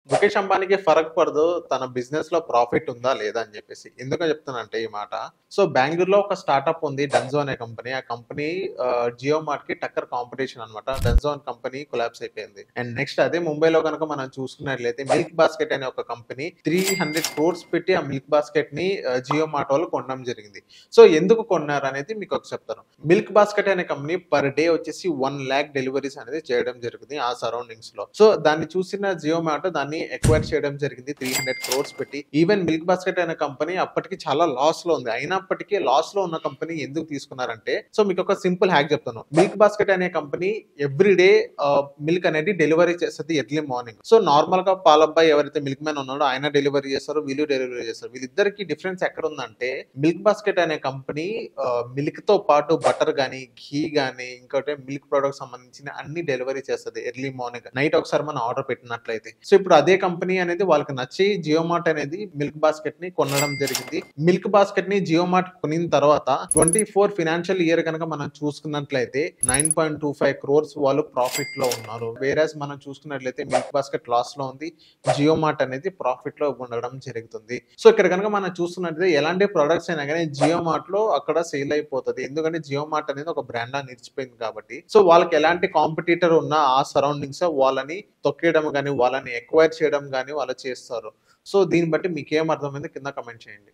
ముఖేష్ అంబానీకి ఫరక్ పడదు. తన బిజినెస్‌లో ప్రాఫిట్ ఉందా? లేదా? అని జెప్పేసి. ఎందుకని చెప్తున్నానంటే ఈ మాట. సో, బెంగుళూరులో ఒక స్టార్టప్ ఉంది. డెన్‌జో అనే కంపెనీ. ఆ కంపెనీ జియో మార్ట్‌కి టక్కర్ కాంపిటీషన్ అన్నమాట. డెన్‌జో అనే కంపెనీ కొలాప్స్ అయిపోయింది. అండ్ నెక్స్ట్ అదే ముంబైలో గనుక మనం చూసుకున్నట్లయితే మిల్క్ బాస్కెట్ అనే ఒక కంపెనీ 300 క్రోర్స్ పెట్టి ఆ మిల్క్ బాస్కెట్‌ని జియో మార్ట్ వాళ్ళు కొనడం జరిగింది. సో, ఎందుకు కొన్నారనేది మీకొకటి చెప్తాను. మిల్క్ బాస్కెట్ అనే కంపెనీ పర్ డే వచ్చేసి 1,00,000 డెలివరీస్ అనేది చేయడం జరుగుతుంది ఆ సరౌండింగ్స్‌లో. సో, దాన్ని చూసిన జియో మార్ట్ దాన్ని ఎక్వైర్ చేయడం జరిగింది 300 క్రోర్స్ పెట్టి. ఈవెన్ మిల్క్ బాస్కెట్ అనే కంపెనీ అప్పటికి చాలా లాస్‌లో ఉంది. అయినప్పటికీ లాస్‌లో ఉన్న కంపెనీ ఎందుకు తీసుకున్నారంటే, సో మీకొక సింపుల్ హ్యాక్ చెప్తాను. మిల్క్ బాస్కెట్ అనే కంపెనీ ఎవ్రీ డే మిల్క్ అనేది డెలివరీ చేస్తది ఎర్లీ మార్నింగ్. సో నార్మల్‌గా పాలబ్బాయి ఎవరైతే మిల్క్ మ్యాన్ ఉన్నాడో ఆయన డెలివరీ చేస్తారు. వీళ్ళు డెలివరీ చేస్తారు. వీళ్ళిద్దరికీ డిఫరెన్స్ ఎక్కడుందంటే మిల్క్ బాస్కెట్ అనే కంపెనీ మిల్క్‌తో పాటు బటర్ గాని, ఘీ గాని, ఇంకోటి మిల్క్ ప్రొడక్ట్స్ సంబంధించిన అన్ని డెలివరీ చేస్తది ఎర్లీ మార్నింగ్. నైట్ ఒకసారి మనం ఆర్డర్ పెట్టినట్లయితే. సో ఇప్పుడు అదే కంపెనీ అనేది వాళ్ళకి నచ్చి జియో మార్ట్ అనేది మిల్క్ బాస్కెట్ ని కొనడం జరిగింది. మిల్క్ బాస్కెట్ ని జియో మార్ట్ కొనిన తర్వాత 24 ఫైనాన్షియల్ ఇయర్ కనుక మనం చూసుకున్నట్లయితే 9.25 క్రోర్స్ వాళ్ళు ప్రాఫిట్ లో ఉన్నారు. వేరేస్ మనం చూసుకున్నట్లయితే మిల్క్ బాస్కెట్ లాస్ లో ఉంది. జియో మార్ట్ అనేది ప్రాఫిట్ లో ఉండడం జరుగుతుంది. సో ఇక్కడ కనుక మనం చూస్తున్నట్లయితే ఎలాంటి ప్రొడక్ట్స్ అయినా కానీ జియో మార్ట్ లో అక్కడ సేల్ అయిపోతుంది. ఎందుకంటే జియో మార్ట్ అనేది ఒక బ్రాండ్ లా నిలిచిపోయింది కాబట్టి. సో వాళ్ళకి ఎలాంటి కాంపిటీటర్ ఉన్నా ఆ సరౌండింగ్స్ వాళ్ళని తొక్కేయడం గాని, వాళ్ళని ఎక్వైర్ చేయడం గాని వాళ్ళు చేస్తారు. సో దీన్ని బట్టి మీకేం అర్థమైందో కింద కామెంట్ చేయండి.